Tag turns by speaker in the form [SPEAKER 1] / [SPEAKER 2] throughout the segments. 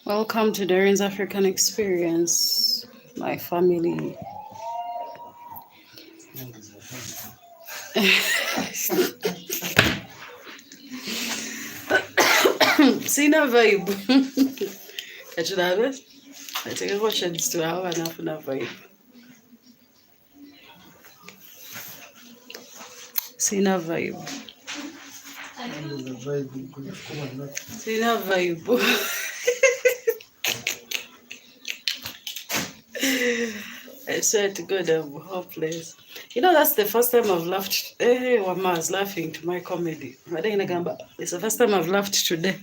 [SPEAKER 1] Welcome to DOREEN'S African Experience, my family. Sina vibe. Kachinabe? I take a question to have enough vibe. Sina vibe. Sina vibe. I swear to God, I'm hopeless. You know, that's the first time I've laughed. Hey, Wama is laughing to my comedy. It's the first time I've laughed today.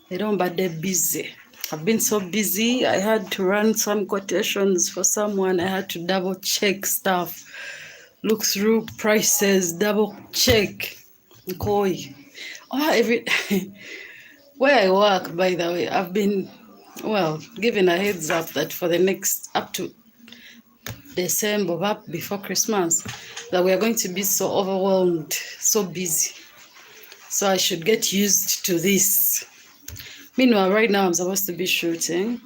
[SPEAKER 1] They don't, but they're busy. I've been so busy. I had to run some quotations for someone. I had to double check stuff, look through prices, double check. Koi. Oh, where I work, by the way, I've been, given a heads up that for the next, up to December, up before Christmas, that we are going to be so overwhelmed, so busy. So I should get used to this. Meanwhile, right now I'm supposed to be shooting.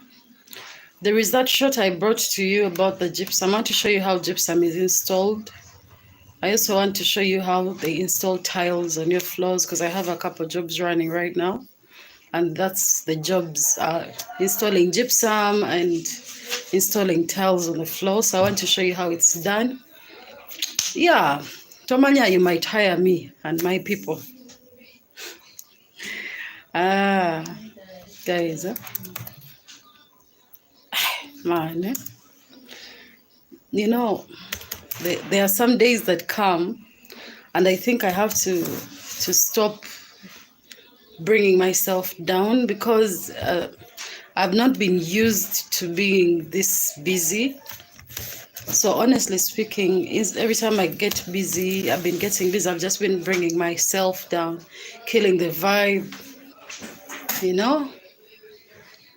[SPEAKER 1] There is that shot I brought to you about the gypsum. I want to show you how gypsum is installed. I also want to show you how they install tiles on your floors, because I have a couple jobs running right now. And that's the jobs, installing gypsum and installing tiles on the floor. So I want to show you how it's done. Yeah, Tomanya, you might hire me and my people. Guys, man, you know, there are some days that come and I think I have to stop bringing myself down, because I've not been used to being this busy. So honestly speaking, every time I get busy, I've been getting busy, I've just been bringing myself down, killing the vibe, you know,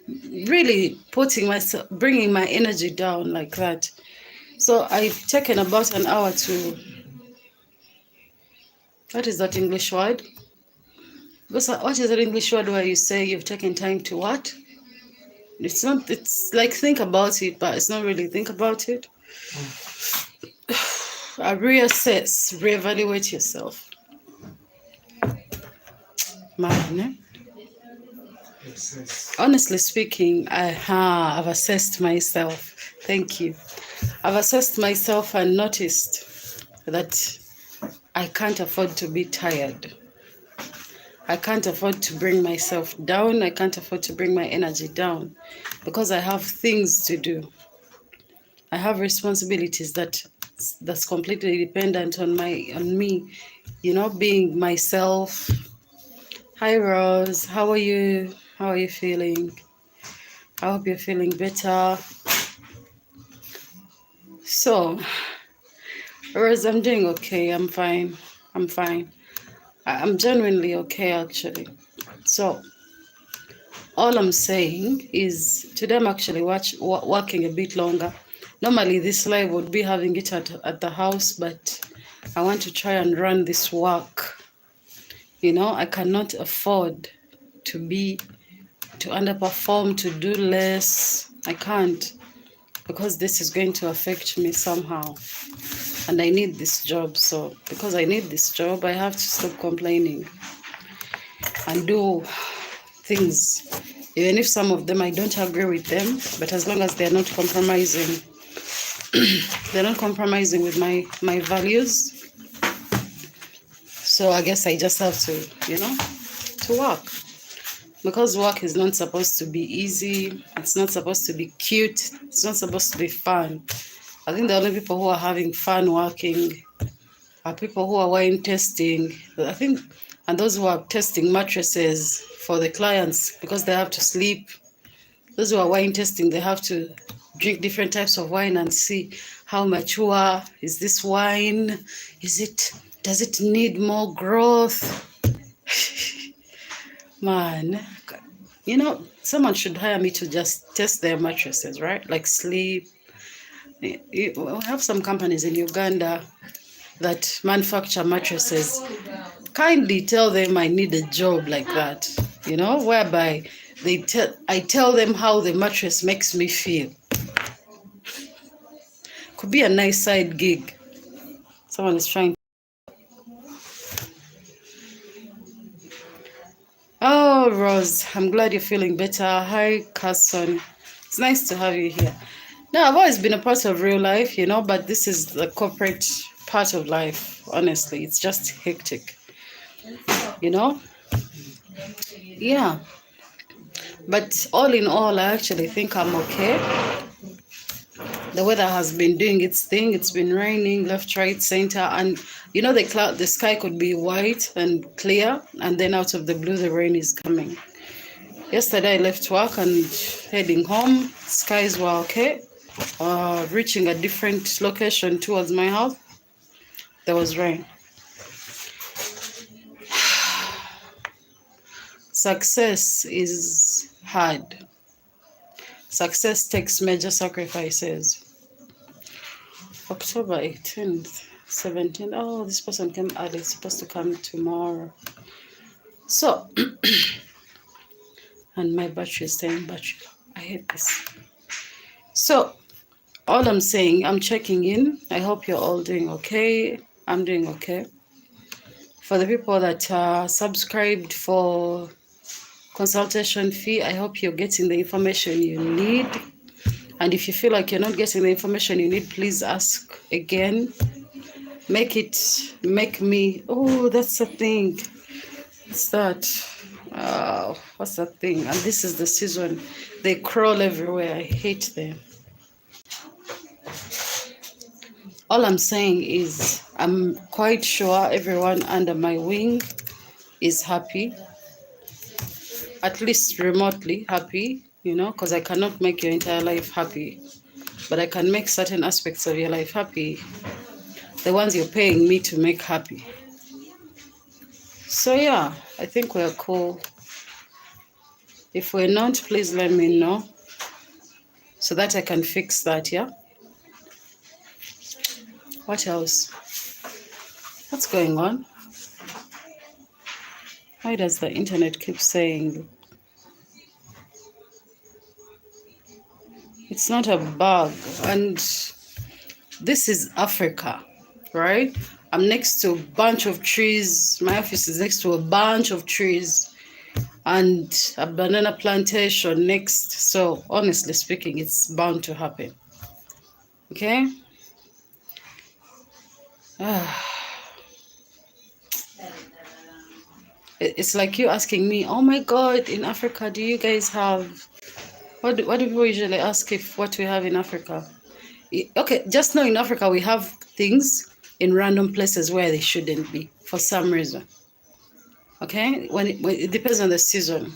[SPEAKER 1] really bringing my energy down like that. So I've taken about an hour to, what is that English word? What is that English word where you say you've taken time to what? It's not, it's like think about it, but it's not really think about it. Reassess, reevaluate yourself. Man, honestly speaking, I've assessed myself. Thank you. I've assessed myself and noticed that I can't afford to be tired. I can't afford to bring myself down. I can't afford to bring my energy down, because I have things to do. I have responsibilities that's completely dependent on me, you know, being myself. Hi Rose, how are you? How are you feeling? I hope you're feeling better. So, Rose, I'm doing okay. I'm fine. I'm fine. I'm genuinely okay, actually. So, all I'm saying is today I'm actually working a bit longer. Normally this live would be having it at the house, but I want to try and run this work. You know, I cannot afford to underperform, to do less. I can't, because this is going to affect me somehow. And I need this job. So because I need this job, I have to stop complaining and do things, even if some of them I don't agree with them, but as long as they're not compromising, they're not compromising with my values. So I guess I just have to, you know, to work. Because work is not supposed to be easy. It's not supposed to be cute. It's not supposed to be fun. I think the only people who are having fun working are people who are wine testing, I think, and those who are testing mattresses for the clients because they have to sleep. Those who are wine testing, they have to drink different types of wine and see how mature is this wine. Does it need more growth? Man, you know, someone should hire me to just test their mattresses, right? Like sleep. We have some companies in Uganda that manufacture mattresses, kindly tell them I need a job like that, whereby I tell them how the mattress makes me feel. Could be a nice side gig. Someone is trying. Oh, Rose, I'm glad you're feeling better. Hi, Carson. It's nice to have you here. No, I've always been a part of real life, but this is the corporate part of life. Honestly, it's just hectic, you know? Yeah. But all in all, I actually think I'm okay. The weather has been doing its thing. It's been raining left, right, center, and the sky could be white and clear, and then out of the blue, the rain is coming. Yesterday, I left work and heading home. Skies were okay. Reaching a different location towards my house, there was rain. Success is hard. Success takes major sacrifices. October 18th, 17th. Oh, this person came early. It's supposed to come tomorrow. So, and my battery is saying battery. I hate this. So, all I'm saying, I'm checking in. I hope you're all doing okay. I'm doing okay. For the people that are subscribed for consultation fee, I hope you're getting the information you need. And if you feel like you're not getting the information you need, please ask again. Make me, oh, that's the thing. What's that? What's that thing? And this is the season. They crawl everywhere. I hate them. All I'm saying is I'm quite sure everyone under my wing is happy. At least remotely happy, because I cannot make your entire life happy. But I can make certain aspects of your life happy. The ones you're paying me to make happy. So yeah, I think we're cool. If we're not, please let me know so that I can fix that, yeah? What else? What's going on? Why does the internet keep saying it's not a bug? And this is Africa, right? I'm next to a bunch of trees. My office is next to a bunch of trees and a banana plantation next. So honestly speaking, it's bound to happen. Okay? It's like you asking me, oh my God, in Africa, do you guys have, what do people usually ask if what we have in Africa? Okay, just know in Africa we have things in random places where they shouldn't be for some reason. Okay, when it depends on the season.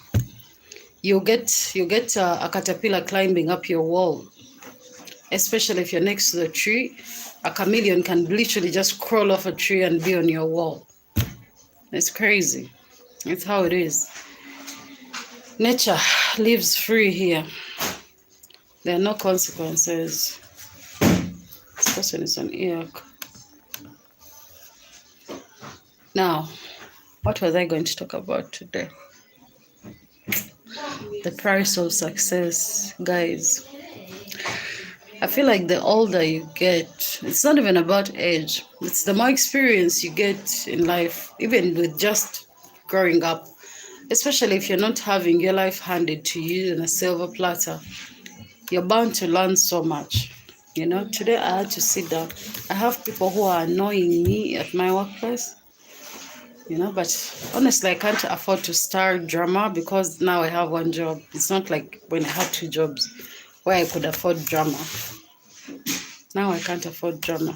[SPEAKER 1] You get a caterpillar climbing up your wall, especially if you're next to the tree. A chameleon can literally just crawl off a tree and be on your wall. It's crazy. It's how it is. Nature lives free here. There are no consequences. This person is on ear. Now, what was I going to talk about today? The price of success, guys. I feel like the older you get, it's not even about age. It's the more experience you get in life, even with just growing up. Especially if you're not having your life handed to you in a silver platter, you're bound to learn so much. Today I had to sit down. I have people who are annoying me at my workplace. But honestly, I can't afford to start drama because now I have one job. It's not like when I had two jobs where I could afford drama. Now I can't afford drama.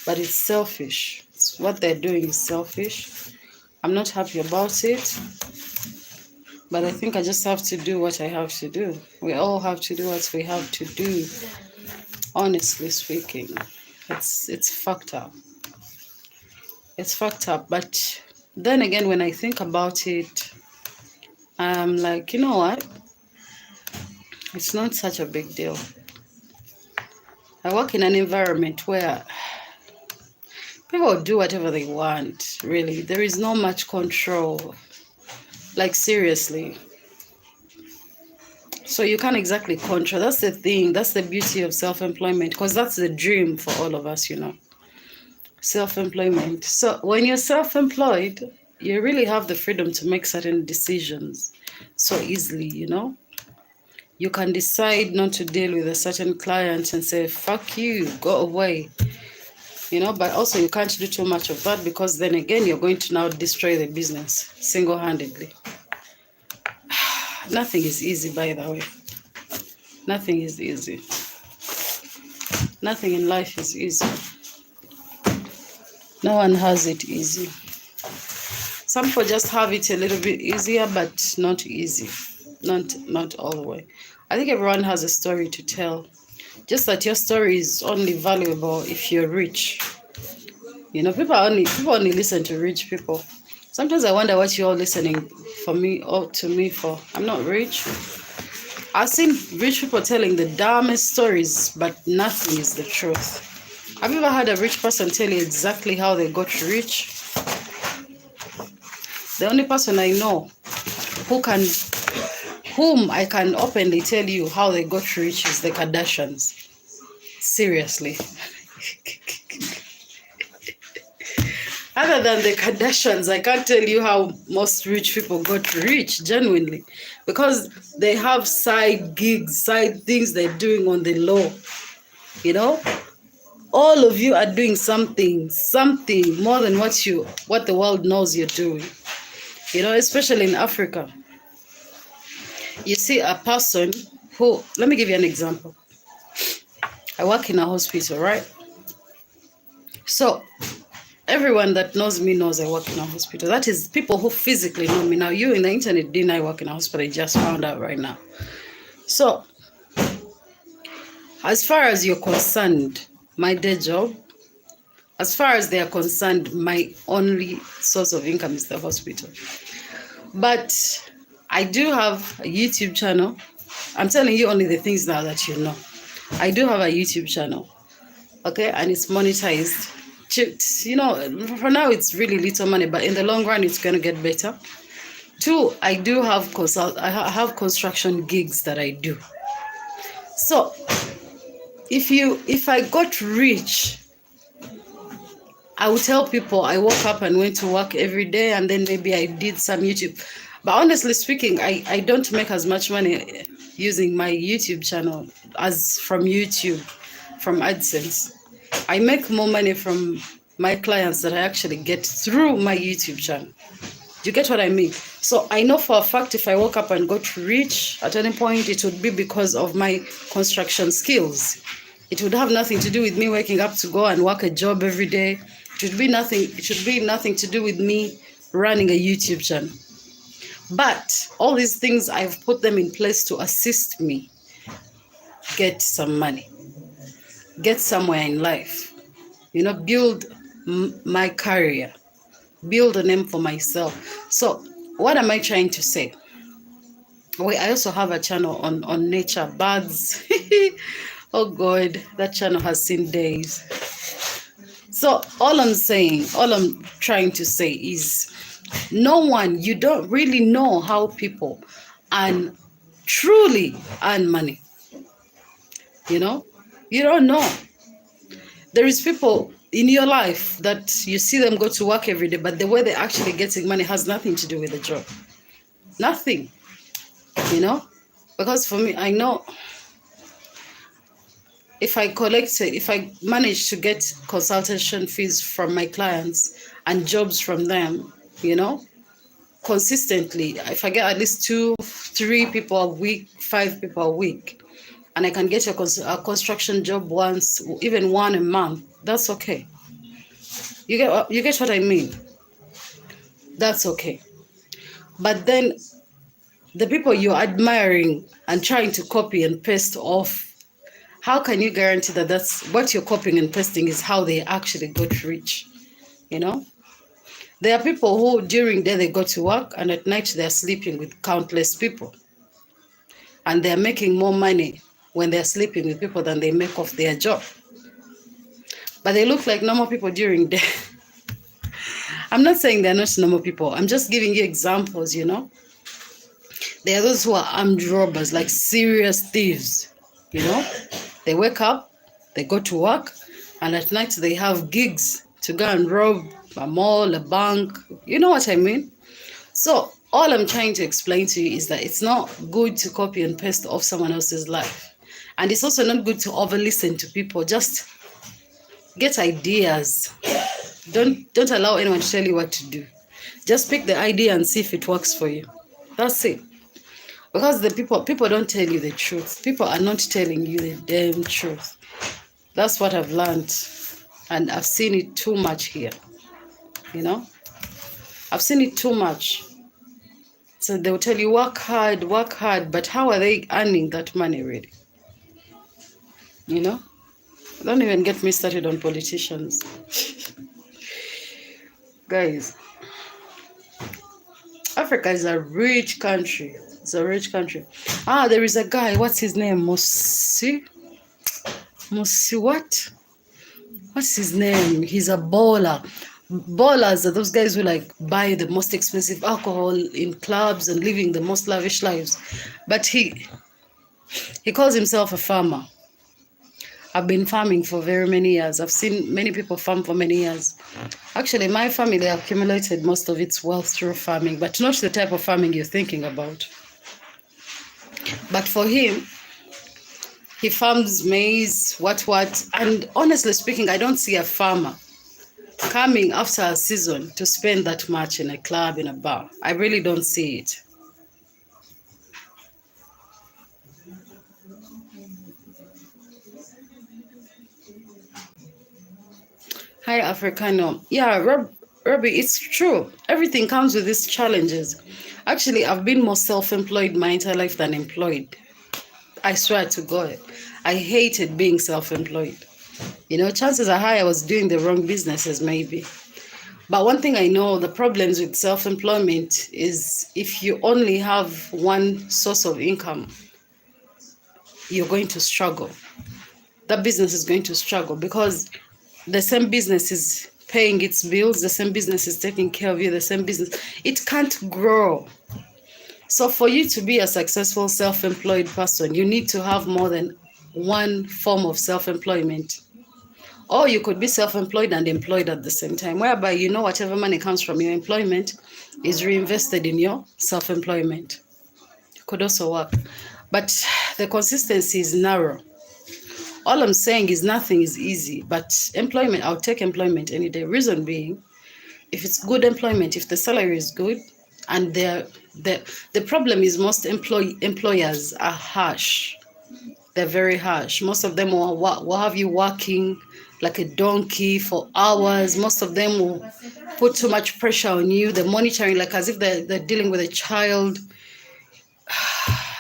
[SPEAKER 1] But it's selfish. What they're doing is selfish. I'm not happy about it. But I think I just have to do what I have to do. We all have to do what we have to do. Honestly speaking, it's fucked up. It's fucked up. But then again, when I think about it, I'm like, you know what? It's not such a big deal. I work in an environment where People do whatever they want, really. There is no much control. Like, seriously. So you can't exactly control. That's the thing. That's the beauty of self-employment, because that's the dream for all of us, Self-employment. So when you're self-employed, you really have the freedom to make certain decisions so easily, You can decide not to deal with a certain client and say, fuck you, go away. But also you can't do too much of that, because then again, you're going to now destroy the business single-handedly. Nothing is easy, by the way. Nothing is easy. Nothing in life is easy. No one has it easy. Some people just have it a little bit easier, but not easy. Not all the way. I think everyone has a story to tell. Just that your story is only valuable if you're rich. People only listen to rich people. Sometimes I wonder what you're all listening for me or to me for. I'm not rich. I've seen rich people telling the dumbest stories, but nothing is the truth. Have you ever had a rich person tell you exactly how they got rich? The only person I know whom I can openly tell you how they got rich is the Kardashians. Seriously. Other than the Kardashians, I can't tell you how most rich people got rich, genuinely. Because they have side gigs, side things they're doing on the low. All of you are doing something more than what the world knows you're doing. Especially in Africa. You see a person who, let me give you an example. I work in a hospital, right? So everyone that knows me knows I work in a hospital. That is people who physically know me. Now, you in the internet didn't I work in a hospital? I just found out right now. So, as far as you're concerned, my day job, as far as they are concerned, my only source of income is the hospital. But I do have a YouTube channel. I'm telling you only the things now that you know. I do have a YouTube channel, okay? And it's monetized. For now it's really little money, but in the long run it's going to get better. 2, I do have I have construction gigs that I do. So if I got rich, I would tell people I woke up and went to work every day, and then maybe I did some YouTube. But honestly speaking, I don't make as much money using my YouTube channel as from YouTube, from AdSense. I make more money from my clients that I actually get through my YouTube channel. Do you get what I mean? So I know for a fact if I woke up and got rich at any point, it would be because of my construction skills. It would have nothing to do with me waking up to go and work a job every day. It should be nothing to do with me running a YouTube channel. But all these things, I've put them in place to assist me get some money, get somewhere in life, build my career, build a name for myself. So what am I trying to say? I also have a channel on nature, birds. Oh God, that channel has seen days. So all I'm trying to say is, you don't really know how people truly earn money. You don't know. There is people in your life that you see them go to work every day, but the way they're actually getting money has nothing to do with the job. Nothing. Because for me, I know if I manage to get consultation fees from my clients and jobs from them, consistently, if I get at least 2, 3 people a week, 5 people a week, and I can get a construction job once, even one a month, that's okay. You get what I mean? That's okay. But then the people you're admiring and trying to copy and paste off, how can you guarantee that that's what you're copying and pasting is how they actually got rich? There are people who during the day they go to work, and at night they're sleeping with countless people. And they're making more money when they're sleeping with people than they make off their job. but they look like normal people during day. I'm not saying they're not normal people. I'm just giving you examples, you know. There are those who are armed robbers, like serious thieves, you know. They wake up, they go to work, and at night they have gigs to go and rob a mall, a bank. You know what I mean? So all I'm trying to explain to you is that it's not good to copy and paste off someone else's life. And it's also not good to over listen to people. Just get ideas. Don't allow anyone to tell you what to do. Just pick the idea and see if it works for you. That's it. Because the people don't tell you the truth. People are not telling you the damn truth. That's what I've learned. And I've seen it too much here. You know? I've seen it too much. So they'll tell you work hard, but how are they earning that money really? You know? Don't even get me started on politicians. Guys, Africa is a rich country. It's a rich country. There is a guy, what's his name? Mosi what? What's his name? He's a baller. Ballers are those guys who like buy the most expensive alcohol in clubs and living the most lavish lives. But he calls himself a farmer. I've been farming for very many years. I've seen many people farm for many years. Actually, my family accumulated most of its wealth through farming, but not the type of farming you're thinking about. But for him, he farms maize, what, and honestly speaking, I don't see a farmer coming after a season to spend that much in a club, in a bar. I really don't see it. Hi, Africano. Yeah, Robbie, it's true. Everything comes with these challenges. Actually, I've been more self-employed my entire life than employed. I swear to God. I hated being self-employed. You know, chances are high I was doing the wrong businesses maybe. But one thing I know, the problems with self-employment is if you only have one source of income, you're going to struggle. That business is going to struggle because the same business is paying its bills, the same business is taking care of you, the same business. It can't grow. So for you to be a successful self-employed person, you need to have more than one form of self-employment. Or you could be self-employed and employed at the same time, whereby you know whatever money comes from your employment is reinvested in your self-employment. It could also work. But the consistency is narrow. All I'm saying is nothing is easy, but employment, I'll take employment any day. Reason being, if it's good employment, if the salary is good, and the problem is most employers are harsh. They're very harsh. Most of them will have you working like a donkey for hours. Most of them will put too much pressure on you. They're monitoring like as if they're dealing with a child.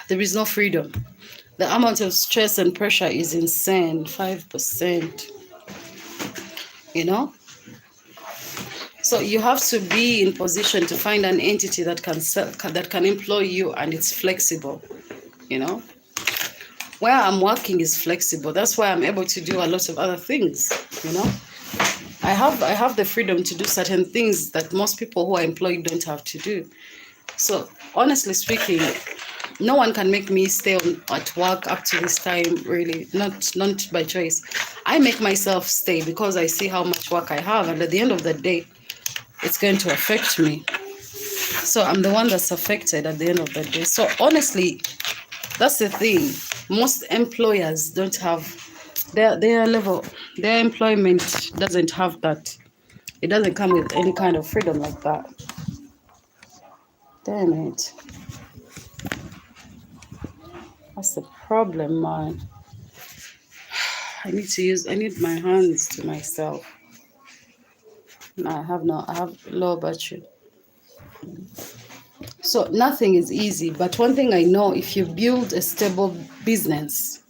[SPEAKER 1] There is no freedom. The amount of stress and pressure is insane, 5%, you know? So you have to be in position to find an entity that can employ you and it's flexible, you know? Where I'm working is flexible. That's why I'm able to do a lot of other things, you know? I have the freedom to do certain things that most people who are employed don't have to do. So honestly speaking, no one can make me stay at work up to this time, really, not by choice. I make myself stay because I see how much work I have, and at the end of the day, it's going to affect me. So I'm the one that's affected at the end of the day. So honestly, that's the thing. Most employers don't have their level, their employment doesn't have that. It doesn't come with any kind of freedom like that. Damn it. That's the problem, man. I need my hands to myself. No, I have low battery. So nothing is easy, but one thing I know, if you build a stable business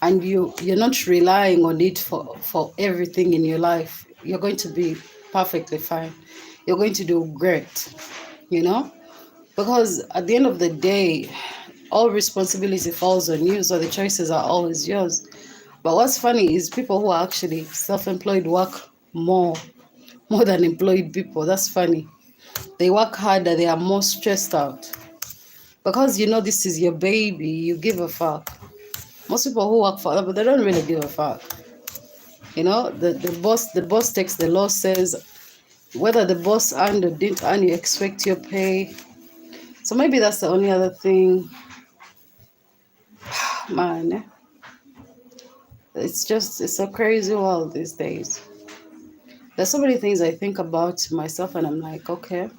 [SPEAKER 1] and you're not relying on it for everything in your life, you're going to be perfectly fine. You're going to do great, you know? Because at the end of the day, all responsibility falls on you, so the choices are always yours. But what's funny is people who are actually self-employed work more than employed people. That's funny. They work harder, they are more stressed out. Because you know this is your baby, you give a fuck. Most people who work for them, but they don't really give a fuck. You know, the boss takes the law says whether the boss earned or didn't earn, you expect your pay. So maybe that's the only other thing. Man, it's a crazy world these days. There's so many things I think about myself and I'm like, okay.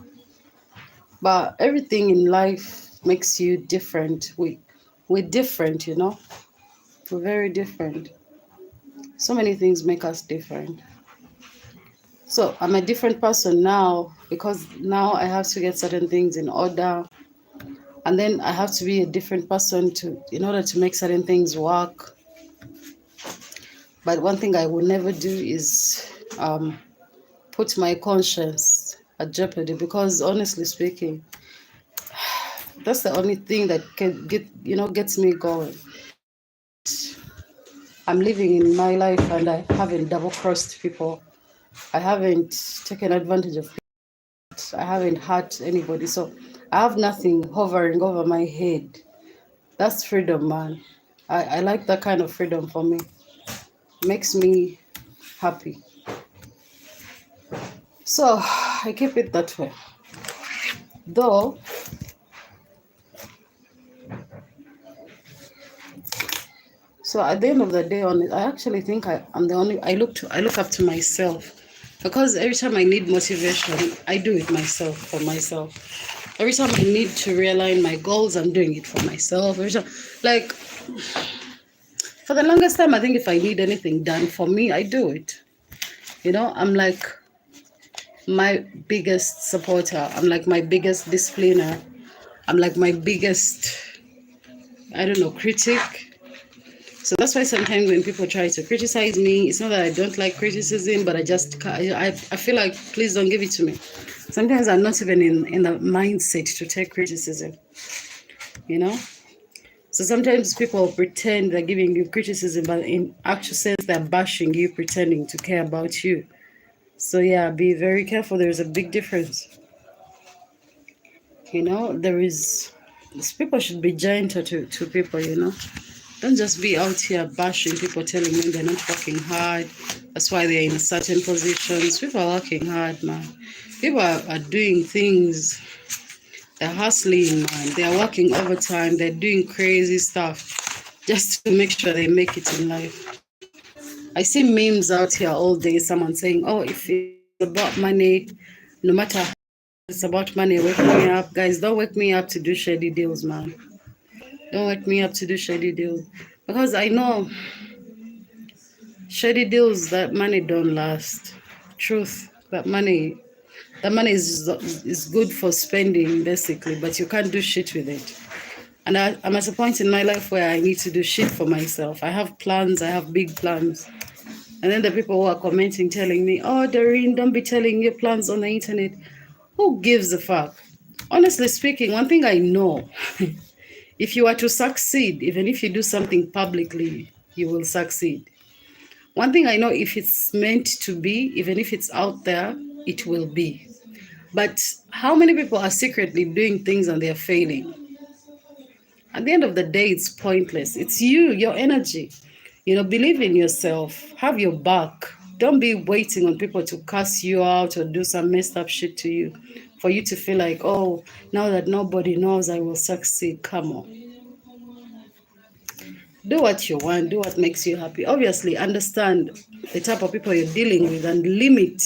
[SPEAKER 1] But everything in life makes you different. We're different, you know? We're very different. So many things make us different. So I'm a different person now because now I have to get certain things in order. And then I have to be a different person to in order to make certain things work. But one thing I will never do is put my conscience at jeopardy because honestly speaking, that's the only thing that can gets me going. I'm living in my life and I haven't double crossed people. I haven't taken advantage of people. I haven't hurt anybody. So I have nothing hovering over my head. That's freedom, man. I like that kind of freedom for me. Makes me happy. So I keep it that way. Though so at the end of the day, on it, I actually think I'm the only. I look up to myself because every time I need motivation, I do it myself for myself. Every time I need to realign my goals, I'm doing it for myself. Every time, like for the longest time, I think if I need anything done for me, I do it. You know, I'm like my biggest supporter. I'm like my biggest discipliner. I'm like my biggest, I don't know, critic. So that's why sometimes when people try to criticize me, it's not that I don't like criticism, but I feel like, please don't give it to me. Sometimes I'm not even in the mindset to take criticism, you know? So sometimes people pretend they're giving you criticism, but in actual sense, they're bashing you, pretending to care about you. So yeah, be very careful. There's a big difference. You know, people should be gentle to people, you know? Don't just be out here bashing people, telling them they're not working hard. That's why they're in certain positions. People are working hard, man. People are doing things. They're hustling, man. They're working overtime. They're doing crazy stuff just to make sure they make it in life. I see memes out here all day. Someone saying, "Oh, if it's about money, no matter how it's about money, wake me up, guys. Don't wake me up to do shady deals, man. Don't wake me up to do shady deals because I know." Shady deals that money don't last. Truth, that money is good for spending basically, but you can't do shit with it. And I'm at a point in my life where I need to do shit for myself. I have plans, I have big plans. And then the people who are commenting telling me, "Oh, Doreen, don't be telling your plans on the internet." Who gives a fuck? Honestly speaking, one thing I know, if you are to succeed, even if you do something publicly, you will succeed. One thing I know, if it's meant to be, even if it's out there, it will be. But how many people are secretly doing things and they're failing? At the end of the day, it's pointless. It's you, your energy. You know, believe in yourself, have your back. Don't be waiting on people to cuss you out or do some messed up shit to you for you to feel like, oh, now that nobody knows, I will succeed. Come on. Do what you want, do what makes you happy. Obviously, understand the type of people you're dealing with and limit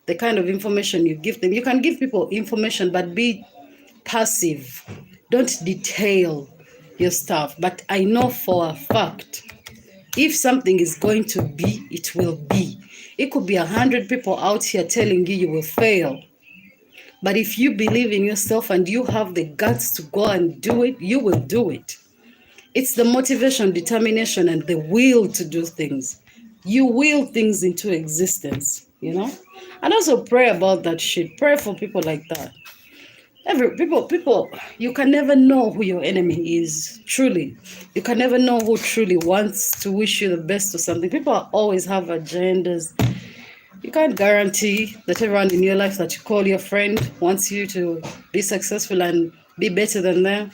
[SPEAKER 1] the kind of information you give them. You can give people information, but be passive. Don't detail your stuff. But I know for a fact, if something is going to be, it will be. It could be 100 people out here telling you you will fail. But if you believe in yourself and you have the guts to go and do it, you will do it. It's the motivation, determination, and the will to do things. You will things into existence, you know? And also pray about that shit. Pray for people like that. People, you can never know who your enemy is. Truly, you can never know who truly wants to wish you the best or something. People always have agendas. You can't guarantee that everyone in your life that you call your friend wants you to be successful and be better than them.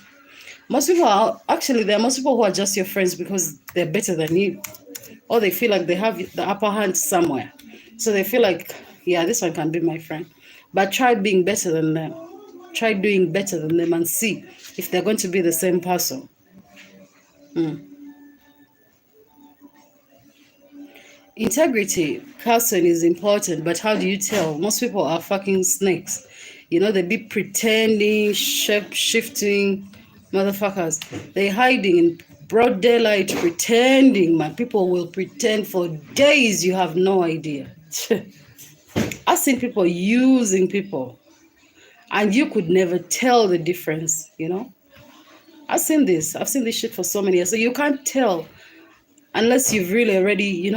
[SPEAKER 1] Most people are actually, there are most people who are just your friends because they're better than you, or they feel like they have the upper hand somewhere. So they feel like, yeah, this one can be my friend. But try being better than them. Try doing better than them and see if they're going to be the same person. Mm. Integrity, person, is important, but how do you tell? Most people are fucking snakes. You know, they be pretending, shape shifting motherfuckers. They hiding in broad daylight, pretending. Man, people will pretend for days. You have no idea. I've seen people using people, and you could never tell the difference. You know, I've seen this. I've seen this shit for so many years. So you can't tell unless you've really already,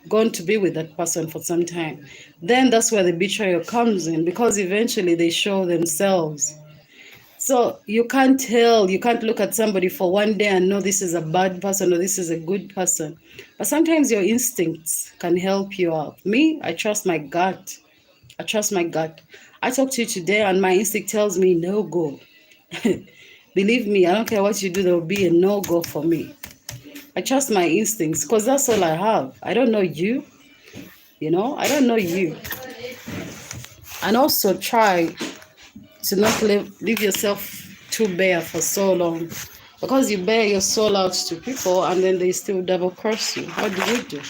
[SPEAKER 1] gone to be with that person for some time. Then that's where the betrayal comes in, because eventually they show themselves. So you can't tell, you can't look at somebody for one day and know this is a bad person or this is a good person. But sometimes your instincts can help you out. Me, I trust my gut. I trust my gut. I talk to you today and my instinct tells me no go. Believe me, I don't care what you do, there will be a no go for me. I trust my instincts because that's all I have. I don't know you. I don't know you. And also try to not leave yourself too bare for so long, because you bear your soul out to people and then they still double cross you. How do you do?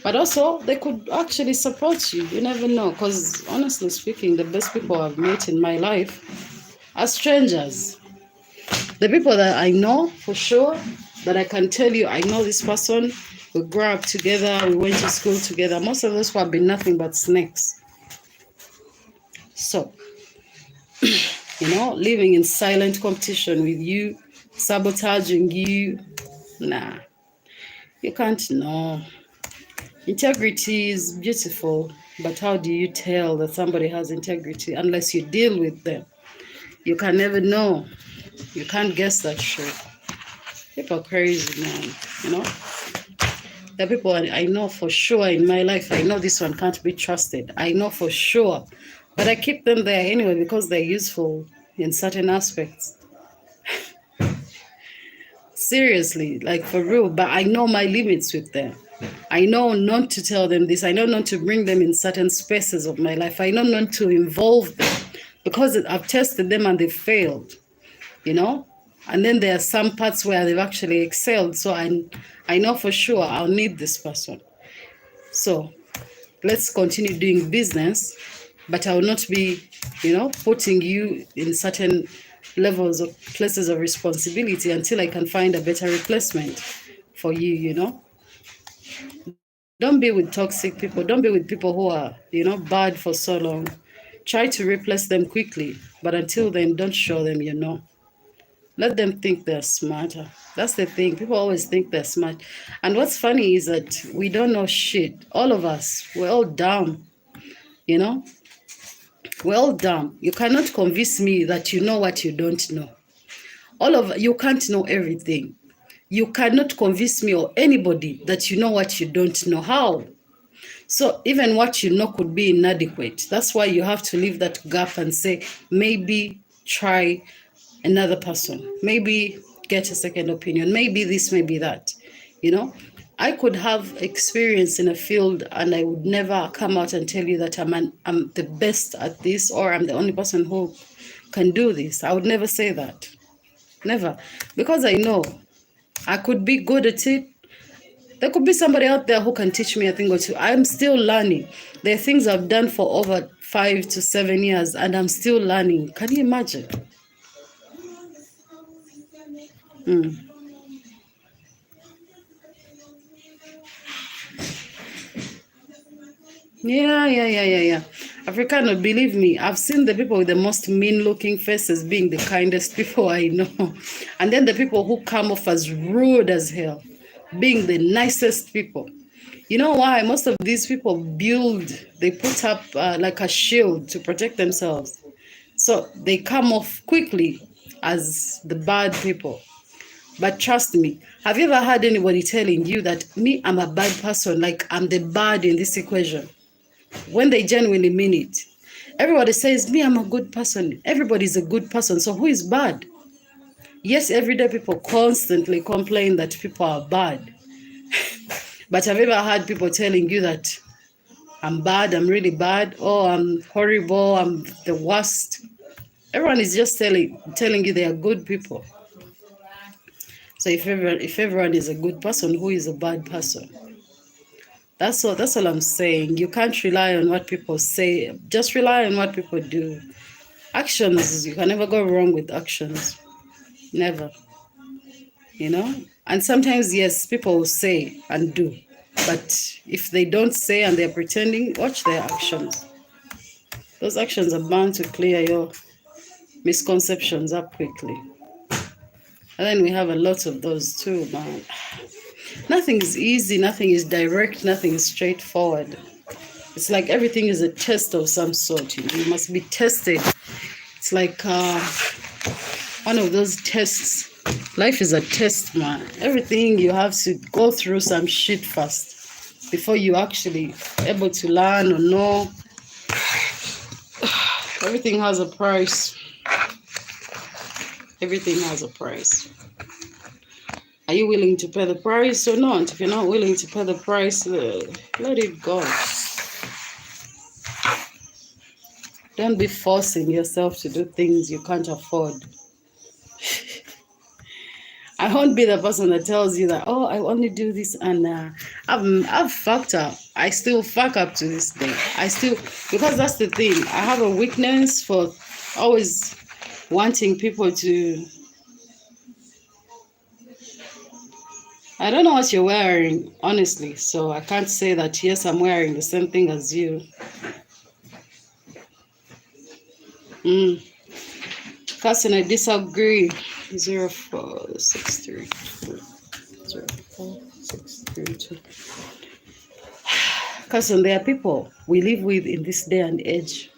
[SPEAKER 1] But also, they could actually support you. You never know, because honestly speaking, the best people I've met in my life are strangers. The people that I know for sure, that I can tell you, I know this person, we grew up together, we went to school together. Most of those have been nothing but snakes. So, living in silent competition with you, sabotaging you, nah, you can't know. Integrity is beautiful, but how do you tell that somebody has integrity unless you deal with them? You can never know. You can't guess that shit. People are crazy, man. The people I know for sure in my life, I know this one can't be trusted. I know for sure. But I keep them there anyway because they're useful in certain aspects. Seriously, like for real. But I know my limits with them. I know not to tell them this. I know not to bring them in certain spaces of my life. I know not to involve them because I've tested them and they failed, And then there are some parts where they've actually excelled. So I know for sure I'll need this person. So let's continue doing business, but I will not be, putting you in certain levels of places of responsibility until I can find a better replacement for you. Don't be with toxic people. Don't be with people who are, bad for so long. Try to replace them quickly, but until then, don't show them. Let them think they're smarter. That's the thing. People always think they're smart. And what's funny is that we don't know shit. All of us, we're all dumb. We're all dumb. You cannot convince me that you know what you don't know. You can't know everything. You cannot convince me or anybody that you know what you don't know. How? So even what you know could be inadequate. That's why you have to leave that gap and say, maybe try another person. Maybe get a second opinion. Maybe this, maybe that. I could have experience in a field and I would never come out and tell you that I'm the best at this or I'm the only person who can do this. I would never say that. Never. Because I know I could be good at it. There could be somebody out there who can teach me a thing or two. I'm still learning. There are things I've done for over 5 to 7 years and I'm still learning. Can you imagine? Yeah. Africano, believe me, I've seen the people with the most mean-looking faces being the kindest people I know. And then the people who come off as rude as hell, being the nicest people. You know why? Most of these people they put up like a shield to protect themselves. So they come off quickly as the bad people. But trust me, have you ever had anybody telling you that me, I'm a bad person, like I'm the bad in this equation? When they genuinely mean it. Everybody says, me, I'm a good person. Everybody's a good person. So who is bad? Yes, everyday people constantly complain that people are bad. But have you ever had people telling you that I'm bad, I'm really bad, oh, I'm horrible, I'm the worst? Everyone is just telling you they are good people. So if everyone is a good person, who is a bad person? That's all I'm saying. You can't rely on what people say. Just rely on what people do. Actions, you can never go wrong with actions. Never. You know? And sometimes, yes, people will say and do. But if they don't say and they're pretending, watch their actions. Those actions are bound to clear your misconceptions up quickly. And then we have a lot of those too, man. Nothing is easy, nothing is direct, nothing is straightforward. It's like everything is a test of some sort. You must be tested. It's like one of those tests. Life is a test, man. Everything you have to go through some shit first before you actually able to learn or know. Everything has a price. Everything has a price. Are you willing to pay the price or not? If you're not willing to pay the price, let it go. Don't be forcing yourself to do things you can't afford. I won't be the person that tells you that, oh, I only do this, and I've fucked up. I still fuck up to this day. Because that's the thing. I have a weakness for always wanting people to. I don't know what you're wearing, honestly, so I can't say that, yes, I'm wearing the same thing as you. Cousin, I disagree. 04632. 04632. Cousin, there are people we live with in this day and age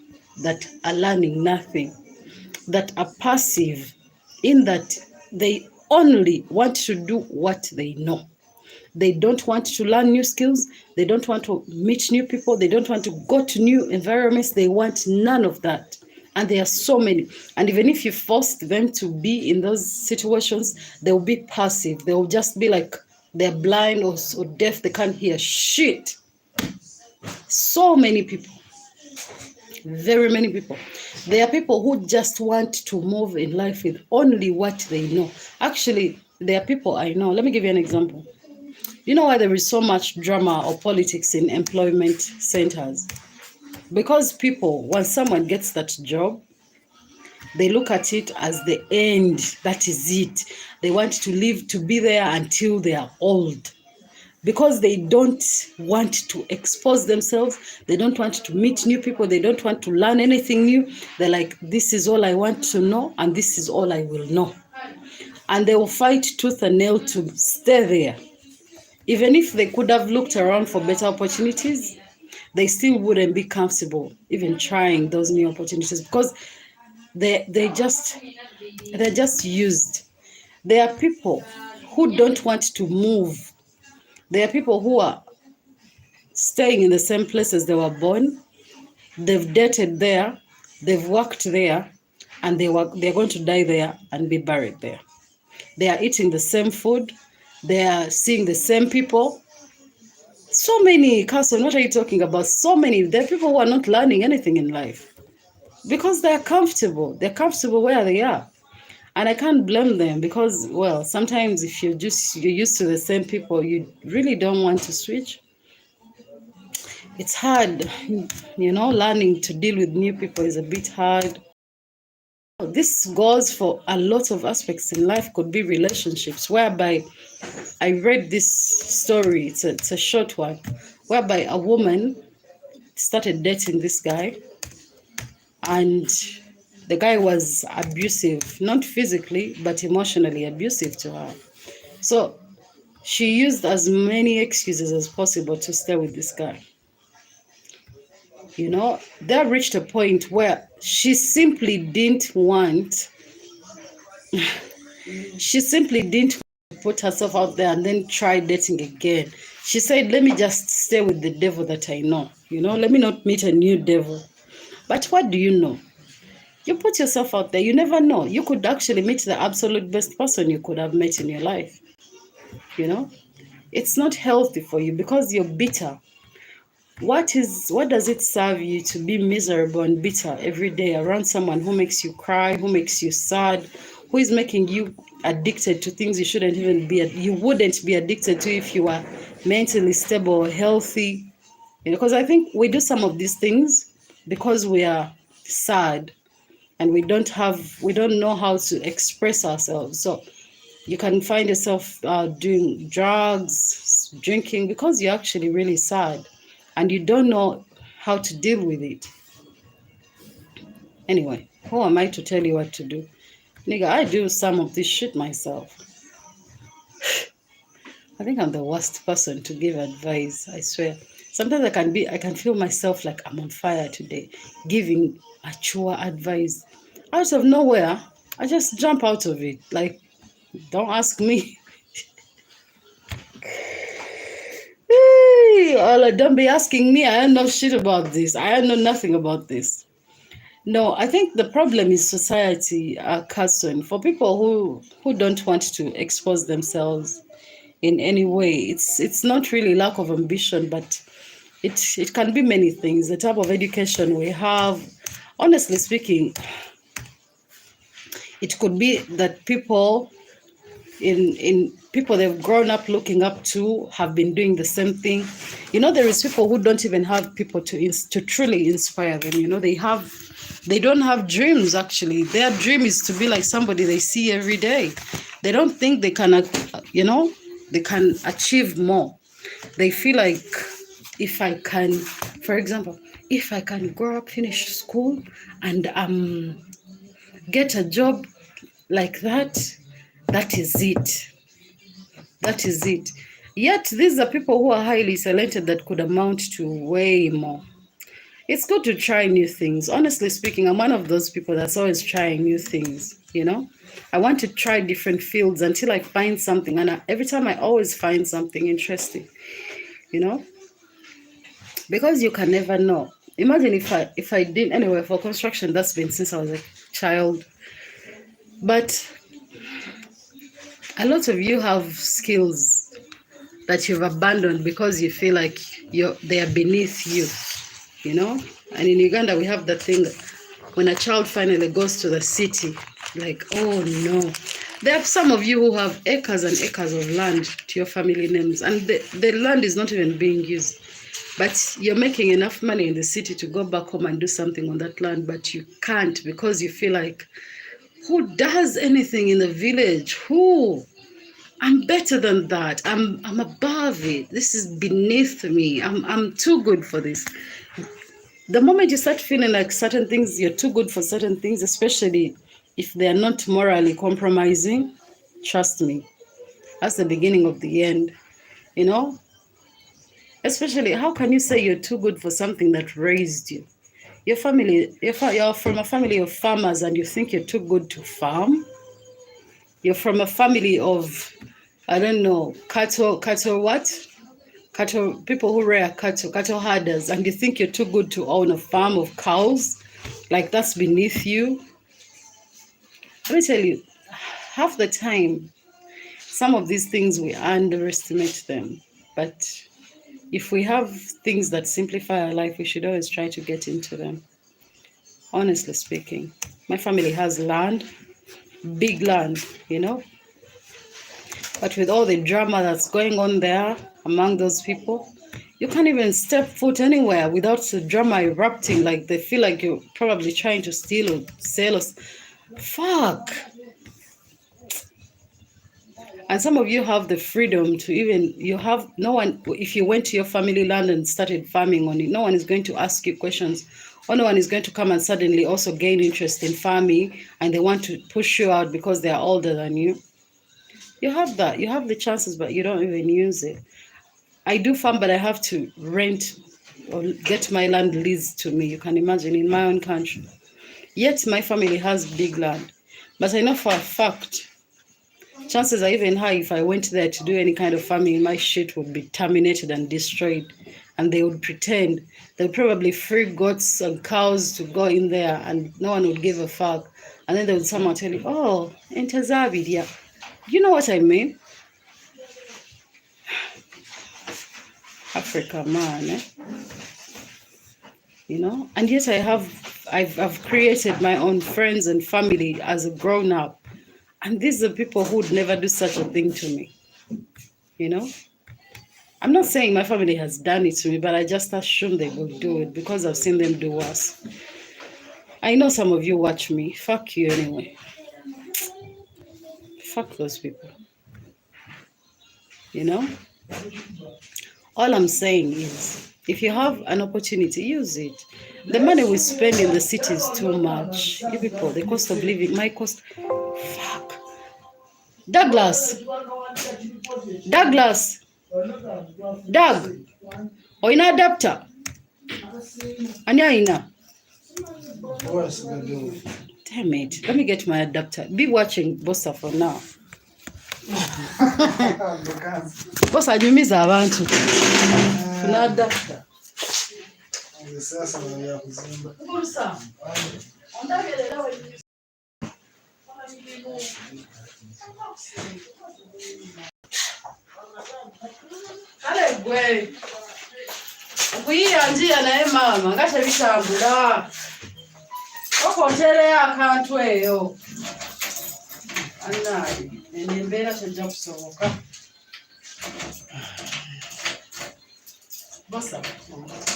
[SPEAKER 1] that are learning nothing, that are passive, in that they only want to do what they know. They don't want to learn new skills. They don't want to meet new people. They don't want to go to new environments. They want none of that. And there are so many. And even if you forced them to be in those situations, they will be passive. They will just be like they're blind or deaf. They can't hear shit. So many people. Very many people. There are people who just want to move in life with only what they know. Actually, there are people I know. Let me give you an example. You know why there is so much drama or politics in employment centers? Because people, once someone gets that job, they look at it as the end. That is it. They want to live, to be there until they are old. Because they don't want to expose themselves, they don't want to meet new people, they don't want to learn anything new. They're like, this is all I want to know, and this is all I will know. And they will fight tooth and nail to stay there. Even if they could have looked around for better opportunities, they still wouldn't be comfortable even trying those new opportunities because they're just used. There are people who don't want to move. There are people who are staying in the same places they were born. They've dated there, they've worked there, and they're going to die there and be buried there. They are eating the same food, they are seeing the same people. So many, Carson, what are you talking about? So many. There are people who are not learning anything in life because they're comfortable. They're comfortable where they are. And I can't blame them because, well, sometimes if you're used to the same people, you really don't want to switch. It's hard, learning to deal with new people is a bit hard. This goes for a lot of aspects in life, could be relationships, whereby I read this story, it's a short one, whereby a woman started dating this guy, and the guy was abusive, not physically, but emotionally abusive to her. So she used as many excuses as possible to stay with this guy. You know, they reached a point where she simply didn't put herself out there and then try dating again. She said, let me just stay with the devil that I know. You know, let me not meet a new devil. But what do you know? You put yourself out there, you never know. You could actually meet the absolute best person you could have met in your life. You know, it's not healthy for you because you're bitter. What does it serve you to be miserable and bitter every day around someone who makes you cry, who makes you sad, who is making you addicted to things you wouldn't be addicted to if you were mentally stable or healthy? You know, because I think we do some of these things because we are sad and we don't know how to express ourselves. So you can find yourself doing drugs, drinking, because you're actually really sad and you don't know how to deal with it. Anyway, who am I to tell you what to do? Nigga, I do some of this shit myself. I think I'm the worst person to give advice, I swear. Sometimes I can feel myself like I'm on fire today, giving mature advice. Out of nowhere, I just jump out of it. Like, don't ask me. Don't be asking me. I know shit about this. I know nothing about this. No, I think the problem is society, Carson. For people who don't want to expose themselves in any way, it's not really lack of ambition, but it can be many things. The type of education we have, honestly speaking, it could be that people they've grown up looking up to have been doing the same thing. You know, there is people who don't even have people to truly inspire them. You know, they don't have dreams. Actually, their dream is to be like somebody they see every day. They don't think they can, you know, they can achieve more. They feel like, if I can, for example, if I can grow up, finish school, and get a job like that, that is it. That is it. Yet these are people who are highly talented that could amount to way more. It's good to try new things. Honestly speaking, I'm one of those people that's always trying new things, you know? I want to try different fields until I find something. And every time I always find something interesting, you know? Because you can never know. Imagine if I did anyway for construction, that's been since I was a child. But a lot of you have skills that you've abandoned because you feel like they are beneath you, you know? And in Uganda, we have that thing when a child finally goes to the city, like, oh no. There are some of you who have acres and acres of land to your family names, and the land is not even being used. But you're making enough money in the city to go back home and do something on that land, but you can't because you feel like, who does anything in the village? Who? I'm better than that. I'm above it. This is beneath me. I'm too good for this. The moment you start feeling like certain things, you're too good for certain things, especially if they're not morally compromising, trust me, that's the beginning of the end. You know? Especially, how can you say you're too good for something that raised you? Your family, you're from a family of farmers and you think you're too good to farm? You're from a family of, I don't know, people who rear cattle herders, and you think you're too good to own a farm of cows? Like that's beneath you? Let me tell you, half the time, some of these things we underestimate them. But if we have things that simplify our life, we should always try to get into them. Honestly speaking, my family has land, big land, you know. But with all the drama that's going on there among those people, you can't even step foot anywhere without the drama erupting. Like they feel like you're probably trying to steal or sell us. Fuck. And some of you have the freedom to you have no one, if you went to your family land and started farming on it, no one is going to ask you questions. Or no one is going to come and suddenly also gain interest in farming and they want to push you out because they are older than you. You have that. You have the chances, but you don't even use it. I do farm, but I have to rent or get my land leased to me. You can imagine, in my own country. Yet my family has big land. But I know for a fact, chances are even high if I went there to do any kind of farming, my shit would be terminated and destroyed. And they would pretend. They would probably free goats and cows to go in there and no one would give a fuck. And then they would somehow tell you, oh, enter Zabidia. You know what I mean? Africa, man, eh? You know? And yet I've created my own friends and family as a grown up. And these are people who would never do such a thing to me. You know? I'm not saying my family has done it to me, but I just assume they will do it because I've seen them do worse. I know some of you watch me. Fuck you anyway. Fuck those people. You know? All I'm saying is, if you have an opportunity, use it. The money we spend in the city is too much. You people, the cost of living, my cost. Fuck. Douglas. Doug. Oh, in adapter. Anya ina. Damn it. Let me get my adapter. Be watching Bossa for now. Bossa anyumiza abantu. Tuna adapter. Kale gwe. Kuyiya njia naye mama ngashe bitambula. Okotere akantu eyo. Anayi. Nembeera tejja kusoboka. Bossa.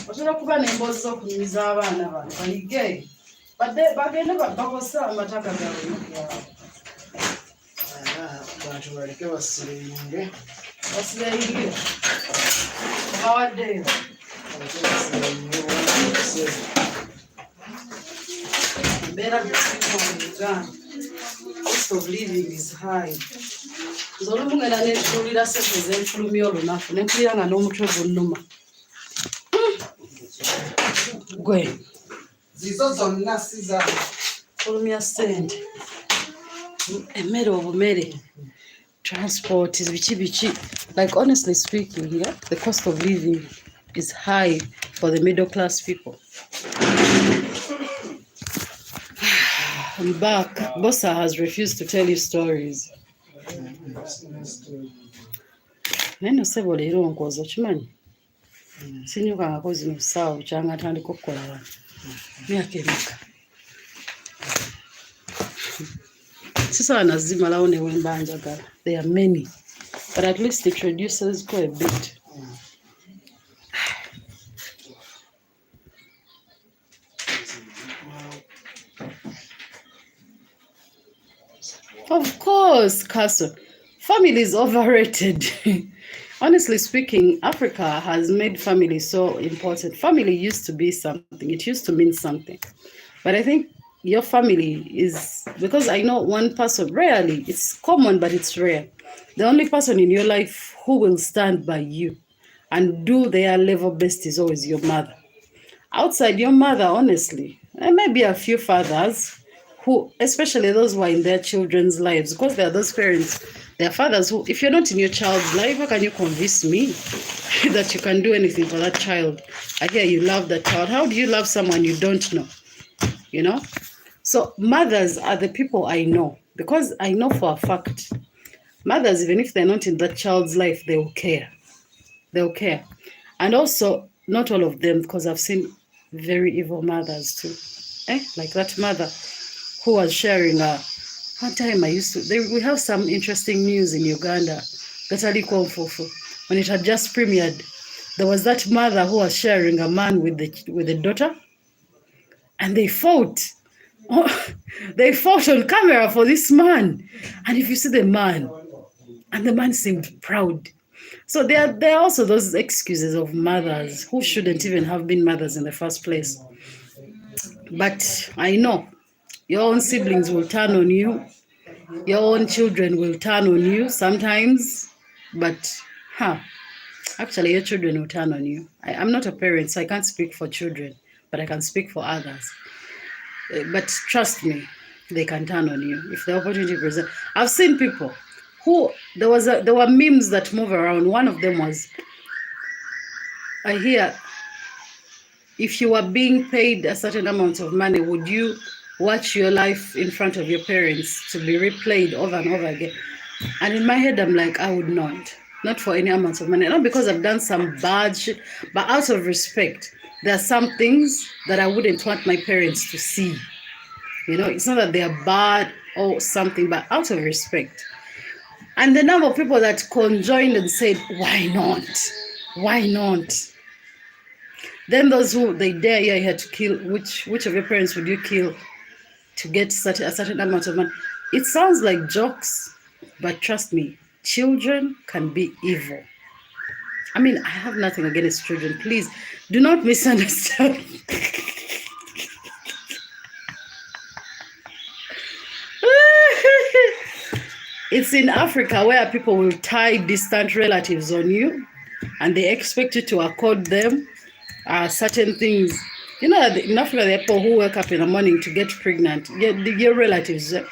[SPEAKER 1] Osobola kuba n'emboozi z'okunyumiza abaana bano bayige. Bagende bakosa amataka gaabwe. Abantu baleke basireyinge. Basireyinge. Bawaddeyo. Embeera gy'esirimu mu Uganda. Cost of living is high. Nzolumu ngenda netuulira sente z'enfulumya olunaku nempulira nga n'omutwe gunnuma. Gwe. Zizo zonna si za fulumya ssente. Emmere obumere. Transport is biki. Like honestly speaking, yeah, the cost of living is high for the middle class people. I'm back. Bossa has refused to tell you stories. Neno sebo leero nkozo kimanyi. Sinyuka ngakozi mu ssaawa kyanga atandika okukola wano. Myaka emeka. Sisawa nazimalawo ne wemba njagala. There are many. But at least it reduces quite a bit. Of course, Castle. Family is overrated. Honestly speaking, Africa has made family so important. Family used to be something. It used to mean something. But I think your family is, because I know one person, rarely, it's common, but it's rare. The only person in your life who will stand by you and do their level best is always your mother. Outside your mother, honestly, there may be a few fathers who, especially those who are in their children's lives, because there are those parents, there are fathers who, if you're not in your child's life, how can you convince me that you can do anything for that child? I hear you love that child. How do you love someone you don't know? You know? So mothers are the people I know, because I know for a fact, mothers, even if they're not in that child's life, they will care. They'll care. And also, not all of them, because I've seen very evil mothers too. Like that mother who was sharing one time we have some interesting news in Uganda, when it had just premiered. There was that mother who was sharing a man with the daughter, and they fought. They fought on camera for this man. And if you see the man, and the man seemed proud. So there are also those excuses of mothers who shouldn't even have been mothers in the first place. But I know your own siblings will turn on you. Your own children will turn on you sometimes. But Actually, your children will turn on you. I'm not a parent, so I can't speak for children, but I can speak for others. But trust me, they can turn on you if the opportunity presents. I've seen people who there were memes that move around. One of them was, I hear, if you were being paid a certain amount of money, would you watch your life in front of your parents to be replayed over and over again? And in my head, I'm like, I would not for any amount of money. Not because I've done some bad shit, but out of respect. There are some things that I wouldn't want my parents to see. You know, it's not that they are bad or something, but out of respect. And the number of people that conjoined and said, why not? Why not? Then those who they dare you had to kill, which of your parents would you kill to get a certain amount of money? It sounds like jokes, but trust me, children can be evil. I mean, I have nothing against children. Please do not misunderstand. It's in Africa where people will tie distant relatives on you and they expect you to accord them certain things. You know, in Africa, there are people who wake up in the morning to get pregnant. Your relatives that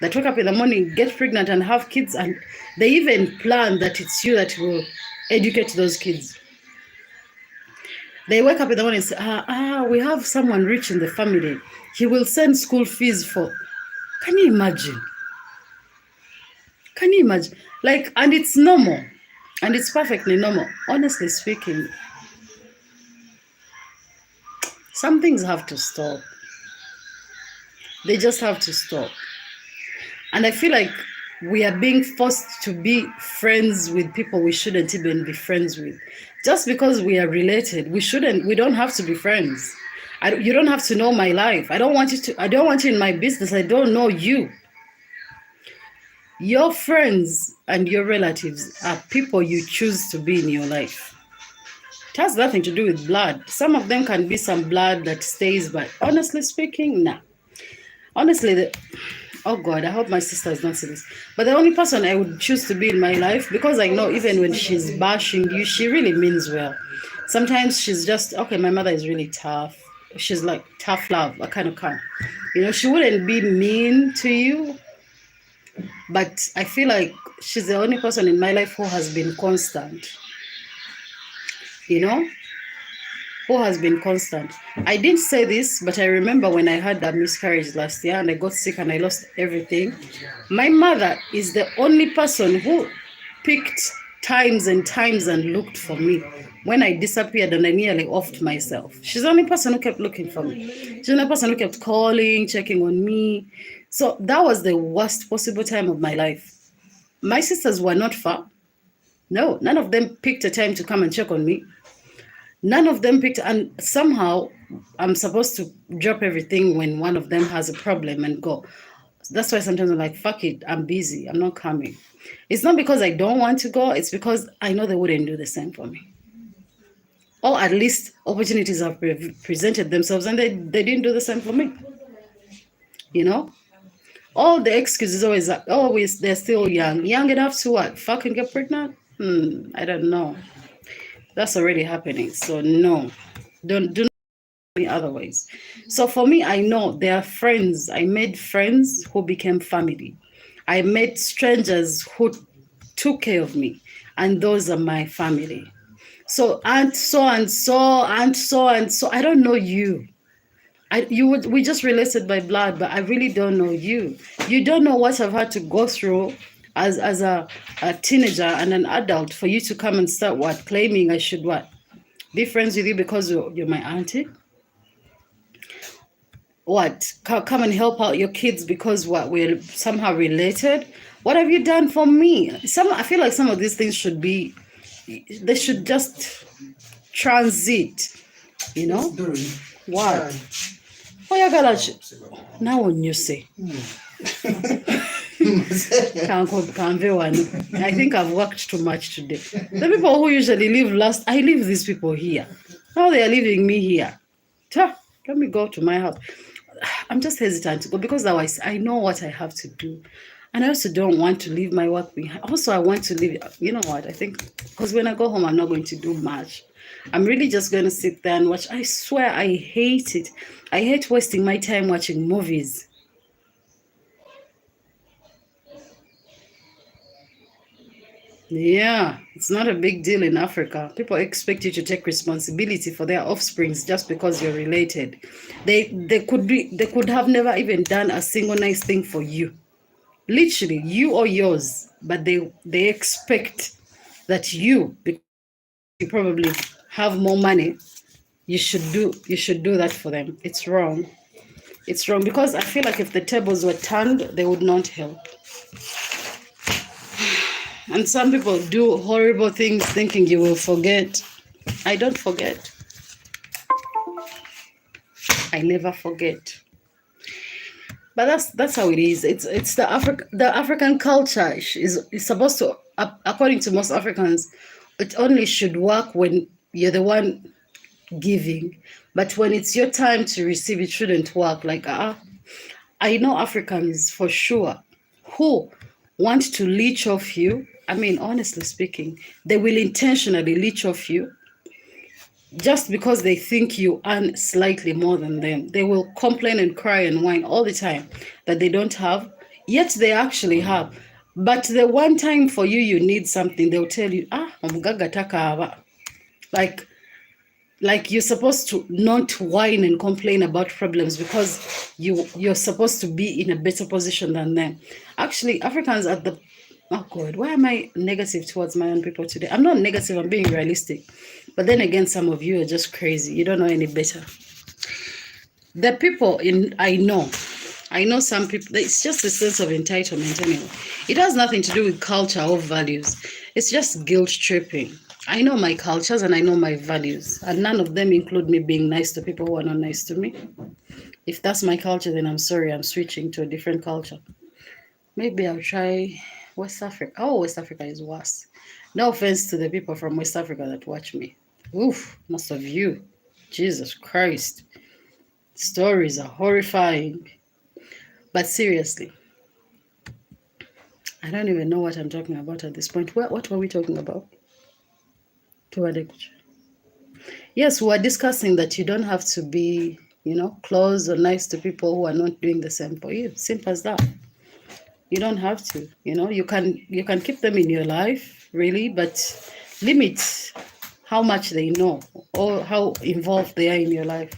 [SPEAKER 1] wake up in the morning, get pregnant and have kids, and they even plan that it's you that will educate those kids. They wake up in the morning and say, we have someone rich in the family. He will send school fees for. Can you imagine? Can you imagine? Like, and it's normal. And it's perfectly normal. Honestly speaking, some things have to stop. They just have to stop. And I feel like we are being forced to be friends with people we shouldn't even be friends with. Just because we are related, we don't have to be friends. You don't have to know my life. I don't want you in my business. I don't know you. Your friends and your relatives are people you choose to be in your life. It has nothing to do with blood. Some of them can be some blood that stays, but honestly speaking, nah. Honestly, oh God, I hope my sister is not seeing this. But the only person I would choose to be in my life, because I know even when she's bashing you, she really means well. Sometimes she's just, okay, my mother is really tough. She's like tough love, a kind of. You know, she wouldn't be mean to you. But I feel like she's the only person in my life who has been constant. You know? Who has been constant. I didn't say this, but I remember when I had a miscarriage last year and I got sick and I lost everything. My mother is the only person who picked times and looked for me when I disappeared and I nearly offed myself. She's the only person who kept looking for me. She's the only person who kept calling, checking on me. So that was the worst possible time of my life. My sisters were not far. No, none of them picked a time to come and check on me. None of them picked, and somehow I'm supposed to drop everything when one of them has a problem and go. That's why sometimes I'm like, fuck it, I'm busy, I'm not coming. It's not because I don't want to go, it's because I know they wouldn't do the same for me. Or at least opportunities have presented themselves and they didn't do the same for me. You know? All the excuses always they're still young. Young enough to what? Fucking get pregnant? I don't know. That's already happening. So no. Do not any other ways. So for me, I know there are friends. I made friends who became family. I met strangers who took care of me. And those are my family. So and so. I don't know you. We just related by blood, but I really don't know you. You don't know what I've had to go through as a teenager and an adult for you to come and start claiming I should be friends with you because you're my auntie. Come and help out your kids because we're somehow related. What have you done for me? I feel like some of these things they should just transit, you know. What? Oh, you got now on you say. I think I've worked too much today. The people who usually leave last, I leave these people here. Now they are leaving me here. Let me go to my house. I'm just hesitant to go because otherwise I know what I have to do. And I also don't want to leave my work behind. Also, I want to leave. You know what? I think because when I go home, I'm not going to do much. I'm really just going to sit there and watch. I swear, I hate it. I hate wasting my time watching movies. Yeah, it's not a big deal in Africa. People expect you to take responsibility for their offsprings just because you're related. They could have never even done a single nice thing for you. Literally, you or yours, but they expect that you, because you probably have more money, you should do that for them. It's wrong. It's wrong because I feel like if the tables were turned, they would not help. And some people do horrible things thinking you will forget. I don't forget. I never forget. But that's how it is. It's the African culture is supposed to, according to most Africans, it only should work when you're the one giving. But when it's your time to receive, it shouldn't work. Like I know Africans for sure who want to leech off you. I mean, honestly speaking, they will intentionally leech off you just because they think you earn slightly more than them. They will complain and cry and whine all the time that they don't have, yet they actually have. But the one time for you, you need something, they'll tell you, omugaga takaaba. Like, like you're supposed to not whine and complain about problems because you're supposed to be in a better position than them. Actually, Africans are the, oh God, why am I negative towards my own people today? I'm not negative, I'm being realistic. But then again, some of you are just crazy. You don't know any better. The people in I know some people, it's just a sense of entitlement anyway. It has nothing to do with culture or values. It's just guilt tripping. I know my cultures and I know my values, and none of them include me being nice to people who are not nice to me. If that's my culture, then I'm sorry, I'm switching to a different culture. Maybe I'll try West Africa. Oh, West Africa is worse. No offense to the people from West Africa that watch me. Oof, most of you. Jesus Christ. Stories are horrifying. But seriously, I don't even know what I'm talking about at this point. What were we talking about? Yes, we are discussing that you don't have to be, close or nice to people who are not doing the same for you. Simple as that. You don't have to. You can keep them in your life, really, but limit how much they know or how involved they are in your life.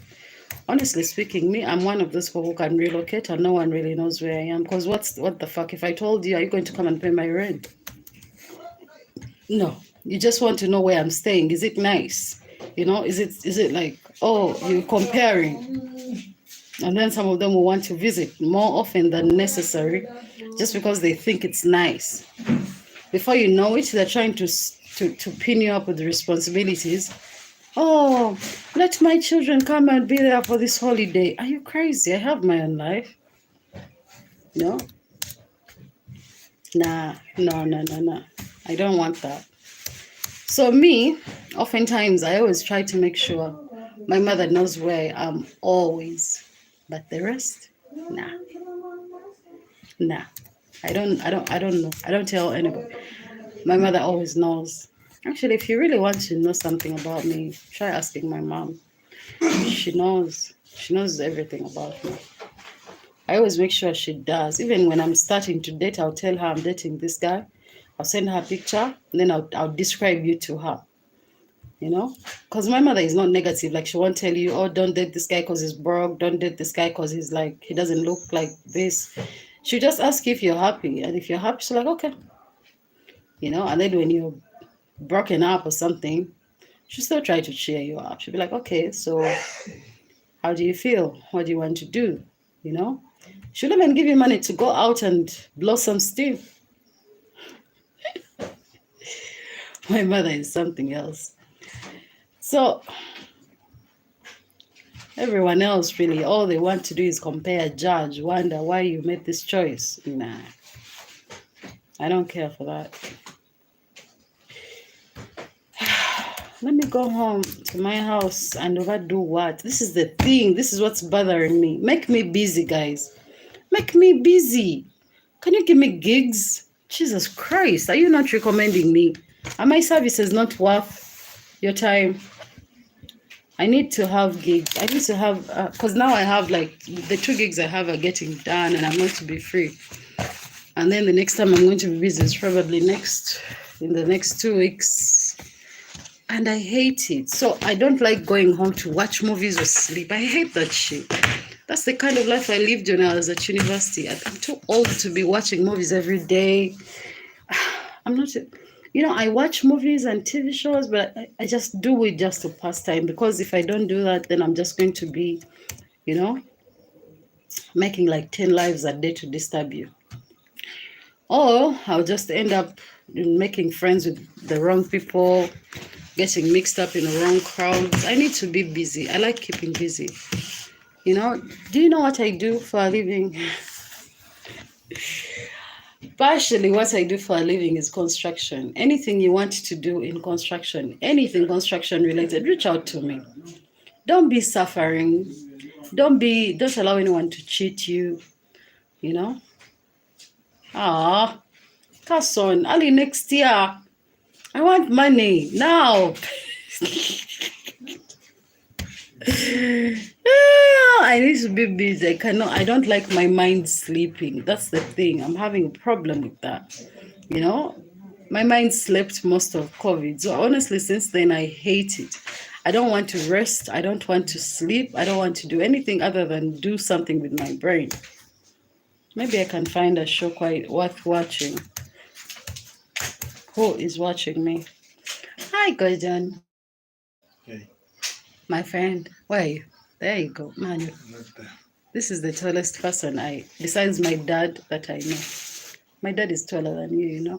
[SPEAKER 1] Honestly speaking, me, I'm one of those people who can relocate and no one really knows where I am. Because what the fuck? If I told you, are you going to come and pay my rent? No. You just want to know where I'm staying. Is it nice? Is it like, oh, you're comparing? And then some of them will want to visit more often than necessary just because they think it's nice. Before you know it, they're trying to pin you up with the responsibilities. Oh, let my children come and be there for this holiday. Are you crazy? I have my own life. No? Nah, no. I don't want that. So me, oftentimes, I always try to make sure my mother knows where I am always. But the rest, nah. I don't know. I don't tell anybody. My mother always knows. Actually, if you really want to know something about me, try asking my mom. She knows. She knows everything about me. I always make sure she does. Even when I'm starting to date, I'll tell her I'm dating this guy. I'll send her a picture, and then I'll describe you to her. Because my mother is not negative. Like, she won't tell you, oh, don't date this guy because he's broke. Don't date this guy because he doesn't look like this. She'll just ask you if you're happy. And if you're happy, she's like, okay. And then when you're broken up or something, she'll still try to cheer you up. She'll be like, okay, so how do you feel? What do you want to do? She'll even give you money to go out and blow some steam. My mother is something else. So everyone else, really, all they want to do is compare, judge, wonder why you made this choice. Nah, I don't care for that. Let me go home to my house and overdo what? This is the thing. This is what's bothering me. Make me busy, guys. Make me busy. Can you give me gigs? Jesus Christ, are you not recommending me? Are my services not worth your time? I need to have gigs. I need to have, because now I have like the 2 gigs I have are getting done and I'm going to be free. And then the next time I'm going to be busy is probably in the next 2 weeks. And I hate it. So I don't like going home to watch movies or sleep. I hate that shit. That's the kind of life I lived when I was at university. I'm too old to be watching movies every day. I'm not, I watch movies and TV shows, but I just do it just to pass time. Because if I don't do that, then I'm just going to be, making like 10 lives a day to disturb you. Or I'll just end up making friends with the wrong people, getting mixed up in the wrong crowds. I need to be busy. I like keeping busy. Do you know what I do for a living? Partially, what I do for a living is construction. Anything you want to do in construction, anything construction related, reach out to me. Don't be suffering. Don't allow anyone to cheat you. Carson, early next year. I want money now. I need to be busy. I don't like my mind sleeping. That's the thing. I'm having a problem with that. My mind slept most of COVID. So honestly, since then, I hate it. I don't want to rest. I don't want to sleep. I don't want to do anything other than do something with my brain. Maybe I can find a show quite worth watching. Who is watching me? Hi, Gordon.
[SPEAKER 2] Hey.
[SPEAKER 1] My friend. Where are you? There you go, man.
[SPEAKER 2] Not there.
[SPEAKER 1] This is the tallest person besides my dad, that I know. My dad is taller than you,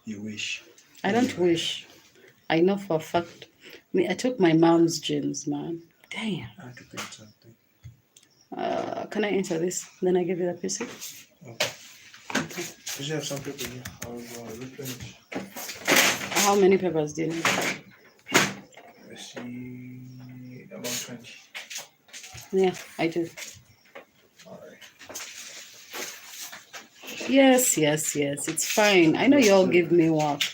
[SPEAKER 2] You wish.
[SPEAKER 1] I don't wish. I know for a fact. I took my mom's genes, man. Damn.
[SPEAKER 2] I have to print something.
[SPEAKER 1] Can I enter this? Then I give you the PC.
[SPEAKER 2] Okay. Does you have some paper here? I'll replenish.
[SPEAKER 1] How many papers do you need?
[SPEAKER 2] I see about 20.
[SPEAKER 1] Yeah, I do.
[SPEAKER 2] Alright.
[SPEAKER 1] Yes. It's fine. I know you all give me work.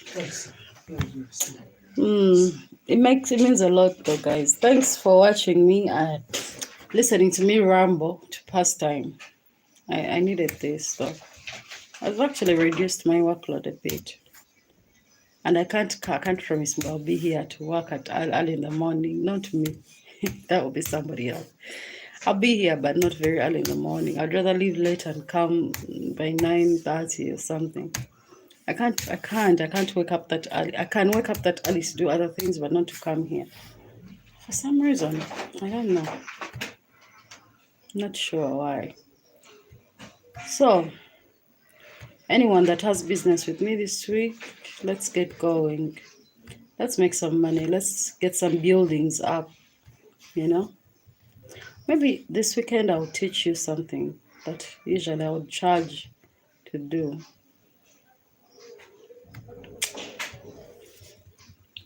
[SPEAKER 1] It means a lot though, guys. Thanks for watching me and listening to me ramble to pass time. I needed this though. I've actually reduced my workload a bit. And I can't promise I'll be here to work at early in the morning. Not me. That will be somebody else. I'll be here, but not very early in the morning. I'd rather leave late and come by 9:30 or something. I can't wake up that early. I can wake up that early to do other things, but not to come here. For some reason, I don't know. Not sure why. So, anyone that has business with me this week, let's get going. Let's make some money. Let's get some buildings up, Maybe this weekend I'll teach you something that usually I would charge to do.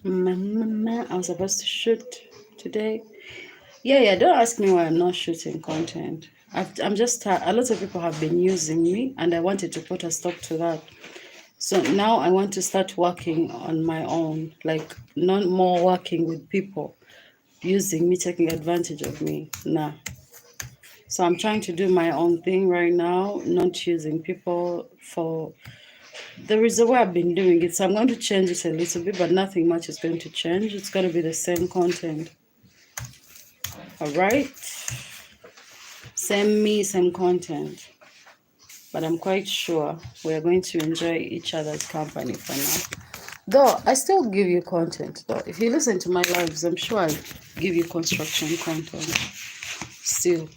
[SPEAKER 1] I was supposed to shoot today. Yeah, don't ask me why I'm not shooting content. I'm just, a lot of people have been using me and I wanted to put a stop to that. So now I want to start working on my own, like not more working with people, using me, taking advantage of me. Nah. So I'm trying to do my own thing right now, not using people for the reason why I've been doing it. So I'm going to change it a little bit, but nothing much is going to change. It's going to be the same content. All right. Same content. But I'm quite sure we are going to enjoy each other's company for now. Though I still give you content, though. If you listen to my lives, I'm sure I give you construction content. Still.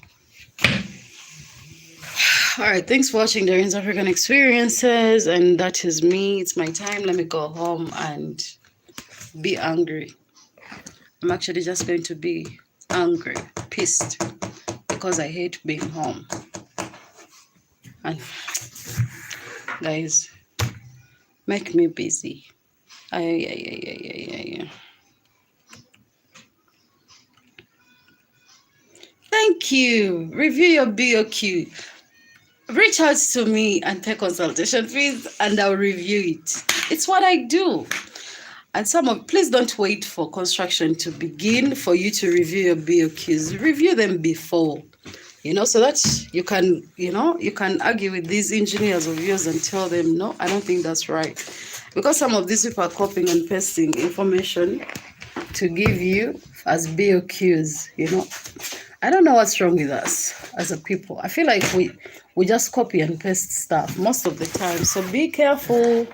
[SPEAKER 1] All right, thanks for watching DOREEN'S African Experiences, and that is me. It's my time. Let me go home and be angry. I'm actually just going to be angry, pissed, because I hate being home. And guys, make me busy. Thank you. Review your BOQ. reach out to me and take consultation fees, and I'll review it. It's what I do. And please don't wait for construction to begin for you to review your BOQs. Review them before, so that you can argue with these engineers of yours and tell them, no, I don't think that's right. Because some of these people are copying and pasting information to give you as BOQs, I don't know what's wrong with us as a people. I feel like we just copy and paste stuff most of the time. So be careful.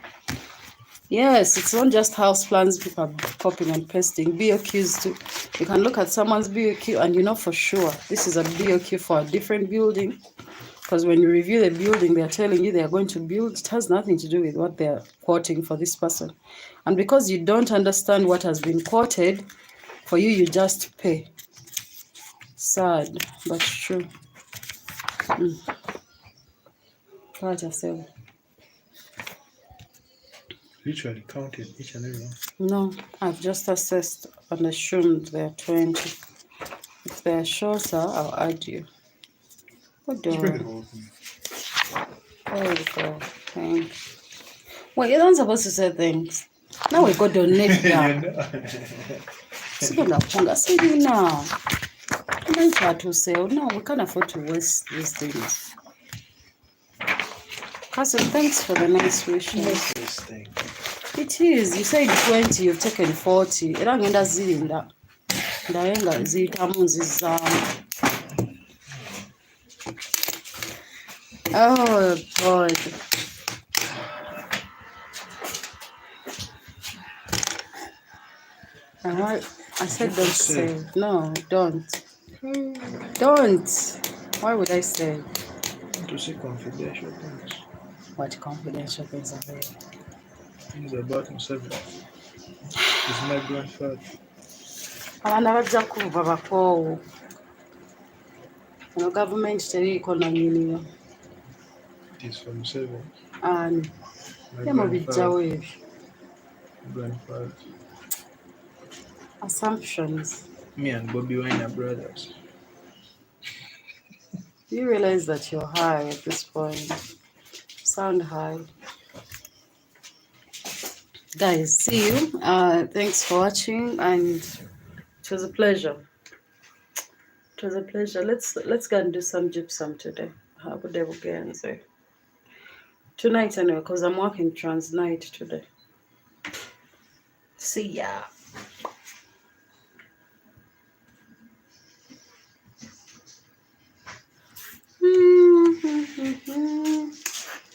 [SPEAKER 1] Yes, it's not just house plans people are copying and pasting. BOQs too. You can look at someone's BOQ and you know for sure this is a BOQ for a different building. Because when you review the building, they're telling you they are going to build. It has nothing to do with what they're quoting for this person. And because you don't understand what has been quoted, for you just pay. Sad, but true. Right, yourself.
[SPEAKER 2] Literally counted each and every one.
[SPEAKER 1] No, I've just assessed and assumed they're 20. If they're shorter, I'll add you. What do
[SPEAKER 2] Bring it over to me.
[SPEAKER 1] There you go. Thanks. Wait, you're not supposed to say things. Now we got donate down. See you now. No, we can't afford to waste these things. Cousin, thanks for the nice wishes.
[SPEAKER 2] This thing.
[SPEAKER 1] It is. You said 20, you've taken 40. Era ngenda zirinda. Ndayenga ziyitamu nzizaamu. Oh, God. I said don't say. No, don't. Don't. Why would I say?
[SPEAKER 2] To see confidential things.
[SPEAKER 1] What confidential things are there?
[SPEAKER 2] Things about himself. He's my grandfather.
[SPEAKER 1] Abaana bajja kuva bakoowu. Eno gavumenti teriiko nannyiniyo.
[SPEAKER 2] It is from seven.
[SPEAKER 1] Ani? Yemu bijjawo ebyo.
[SPEAKER 2] Grandfather.
[SPEAKER 1] Assumptions.
[SPEAKER 2] Me and Bobby Wine are brothers.
[SPEAKER 1] You realize that you're high at this point. You sound high. Guys, see you. Thanks for watching, and it was a pleasure. It was a pleasure. Let's go and do some gypsum today. Tonight anyway, because I'm working trans night today. See ya.